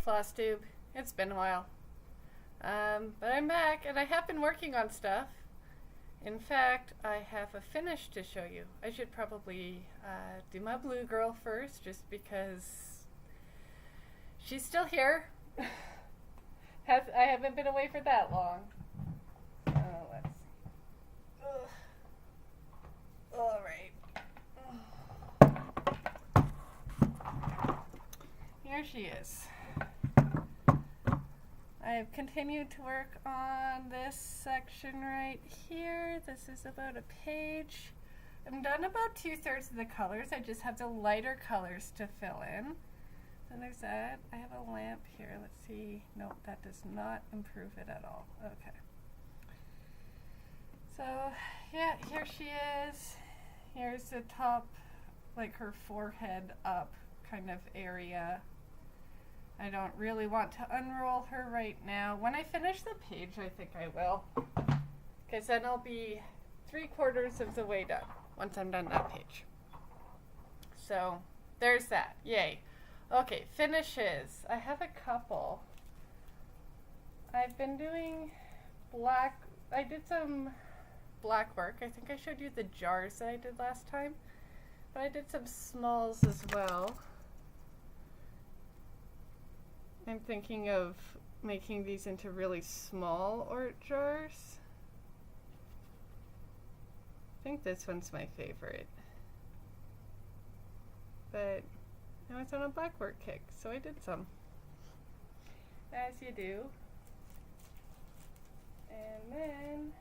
Flosstube. It's been a while. But I'm back, and I have been working on stuff. In fact, I have a finish to show you. I should probably do my blue girl first, just because she's still here. I haven't been away for that long. Let's see. All right. Here she is. I've continued to work on this section right here. This is about a page. I'm done about 2/3 of the colors. I just have the lighter colors to fill in. Then there's that. I have a lamp here. Let's see. Nope, that does not improve it at all. Okay. So, yeah, here she is. Here's the top, like her forehead up kind of area. I don't really want to unroll her right now. When I finish the page, I think I will. Because then I'll be 3/4 of the way done once I'm done that page. So, there's that. Yay. Okay, finishes. I have a couple. I've been doing I did some Blackwork. I think I showed you the jars that I did last time. But I did some smalls as well. I'm thinking of making these into really small art jars. I think this one's my favorite. But I was on a Blackwork kick, so I did some. As you do. And then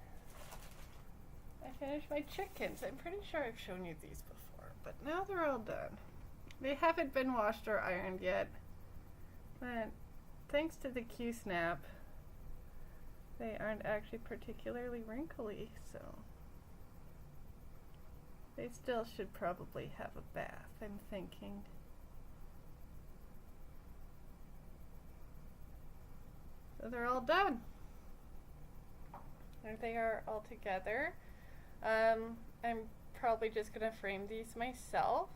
I finished my chickens. I'm pretty sure I've shown you these before, but now they're all done. They haven't been washed or ironed yet. But thanks to the Q-snap, they aren't actually particularly wrinkly, so they still should probably have a bath, I'm thinking. So they're all done. There they are all together. I'm probably just going to frame these myself.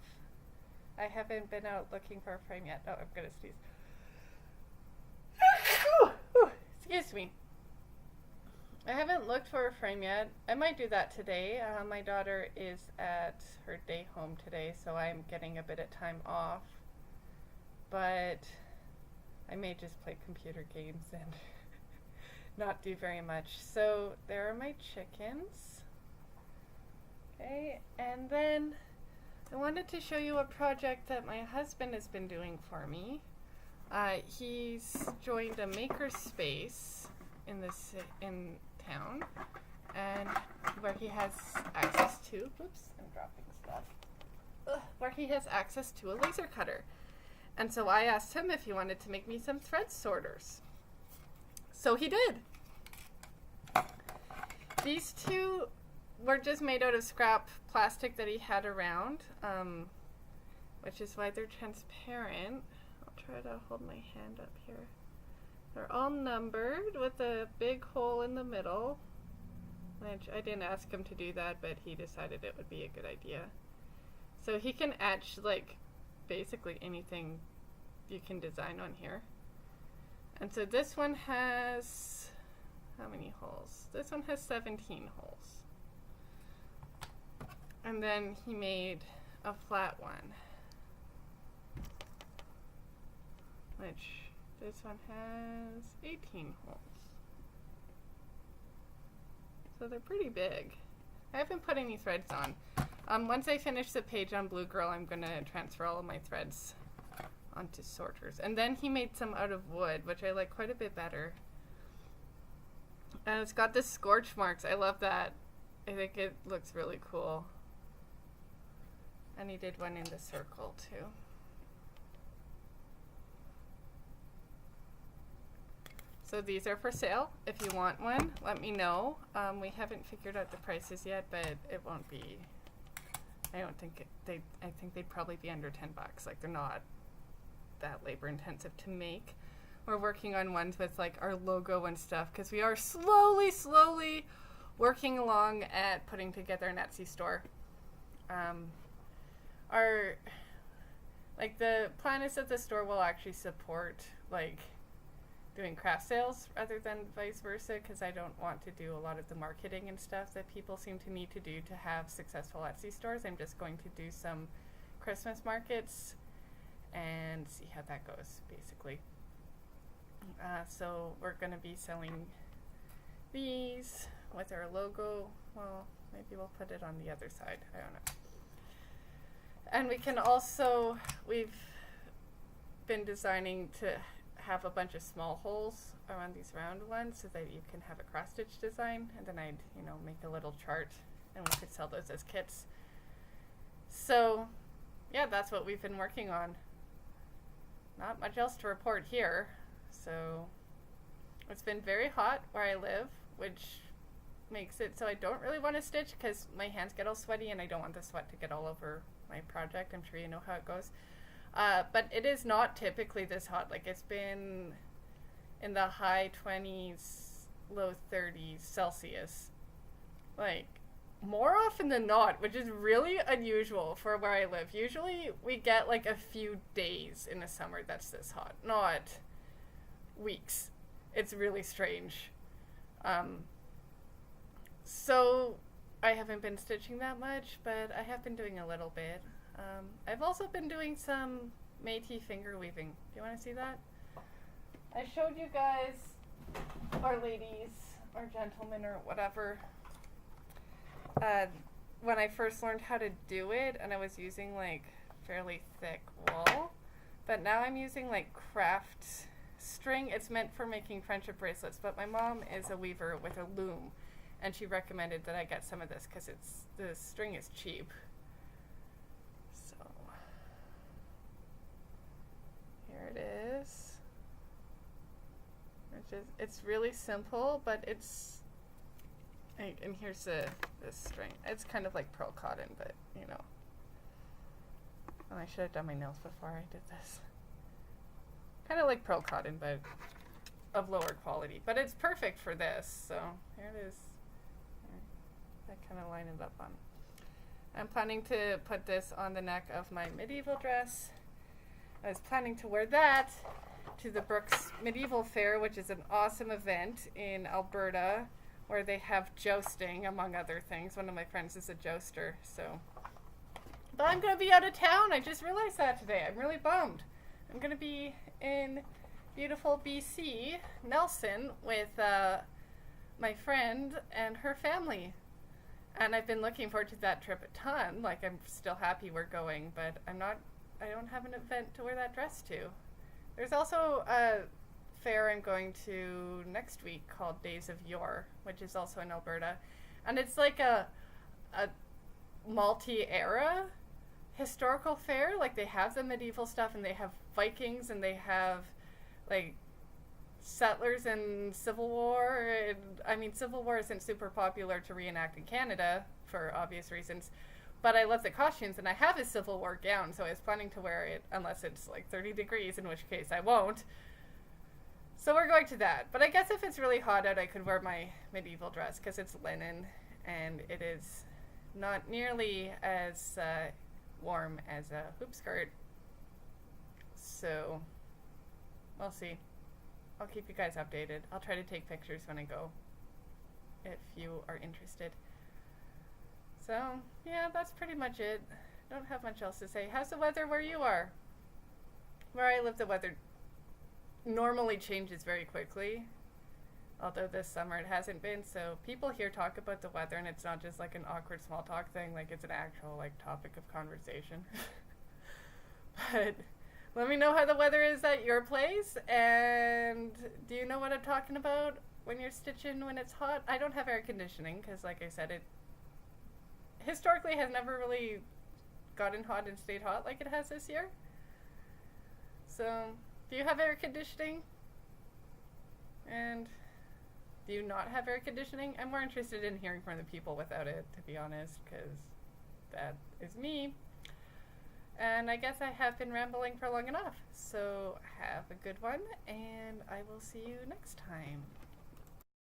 I haven't been out looking for a frame yet. Oh, I'm going to sneeze. Excuse me. I haven't looked for a frame yet. I might do that today. My daughter is at her day home today, so I'm getting a bit of time off. But I may just play computer games and not do very much. So there are my chickens. Okay, and then I wanted to show you a project that my husband has been doing for me. He's joined a maker space in town, and where he has access to, oops, I'm dropping stuff, where he has access to a laser cutter. And so I asked him if he wanted to make me some thread sorters. So he did. These two were just made out of scrap plastic that he had around, which is why they're transparent. Try to hold my hand up here. They're all numbered with a big hole in the middle, which I didn't ask him to do that, but he decided it would be a good idea. So he can etch like basically anything you can design on here. And so this one has, how many holes? This one has 17 holes. And then he made a flat one, which this one has 18 holes. So they're pretty big. I haven't put any threads on. Once I finish the page on Blue Girl, I'm going to transfer all of my threads onto sorters. And then he made some out of wood, which I like quite a bit better. And it's got the scorch marks. I love that. I think it looks really cool. And he did one in the circle too. So these are for sale. If you want one, let me know. We haven't figured out the prices yet, but it won't be, I think they'd probably be under 10 bucks. Like, they're not that labor intensive to make. We're working on ones with like our logo and stuff, because we are slowly working along at putting together an Etsy store. Like, the plan is that the store will actually support, like, doing craft sales rather than vice versa, because I don't want to do a lot of the marketing and stuff that people seem to need to do to have successful Etsy stores. I'm just going to do some Christmas markets and see how that goes, basically. So we're going to be selling these with our logo. Well, maybe we'll put it on the other side. I don't know. And we can also, we've been designing to have a bunch of small holes around these round ones so that you can have a cross stitch design, and then I'd, you know, make a little chart and we could sell those as kits. So yeah, that's what we've been working on. Not much else to report here. So it's been very hot where I live, which makes it so I don't really want to stitch because my hands get all sweaty and I don't want the sweat to get all over my project. I'm sure you know how it goes. But it is not typically this hot. Like, it's been in the high 20s, low 30s Celsius. Like, more often than not, which is really unusual for where I live. Usually we get like a few days in the summer that's this hot, not weeks. It's really strange. So I haven't been stitching that much, but I have been doing a little bit. I've also been doing some Métis finger weaving. Do you want to see that? I showed you guys, or ladies, or gentlemen, or whatever, when I first learned how to do it, and I was using like fairly thick wool, but now I'm using like craft string. It's meant for making friendship bracelets, but my mom is a weaver with a loom, and she recommended that I get some of this because the string is cheap. So here it is. It's really simple, but it's, and here's this string. It's kind of like pearl cotton, but you know. And I should have done my nails before I did this. Kind of like pearl cotton, but of lower quality. But it's perfect for this. So here it is. I kind of line it up on. I'm planning to put this on the neck of my medieval dress. I was planning to wear that to the Brooks Medieval Fair, which is an awesome event in Alberta where they have jousting, among other things. One of my friends is a jouster, so. But I'm going to be out of town. I just realized that today. I'm really bummed. I'm going to be in beautiful BC, Nelson, with my friend and her family. And I've been looking forward to that trip a ton. Like, I'm still happy we're going, but I don't have an event to wear that dress to. There's also a fair I'm going to next week called Days of Yore, which is also in Alberta. And it's like a multi-era historical fair. Like, they have the medieval stuff, and they have Vikings, and they have like settlers and Civil War. And, I mean, Civil War isn't super popular to reenact in Canada for obvious reasons, but I love the costumes, and I have a Civil War gown, so I was planning to wear it unless it's like 30 degrees, in which case I won't. So we're going to that. But I guess if it's really hot out, I could wear my medieval dress because it's linen, and it is not nearly as warm as a hoop skirt. So we'll see. I'll keep you guys updated. I'll try to take pictures when I go, if you are interested. So yeah, that's pretty much it. Don't have much else to say. How's the weather where you are? Where I live, the weather normally changes very quickly, although this summer it hasn't been. So people here talk about the weather, and it's not just like an awkward small talk thing. Like, it's an actual like topic of conversation. But let me know how the weather is at your place, and do you know what I'm talking about when you're stitching when it's hot? I don't have air conditioning because, like I said, it historically has never really gotten hot and stayed hot like it has this year. So, do you have air conditioning? And do you not have air conditioning? I'm more interested in hearing from the people without it, to be honest, because that is me. And I guess I have been rambling for long enough. So have a good one, and I will see you next time.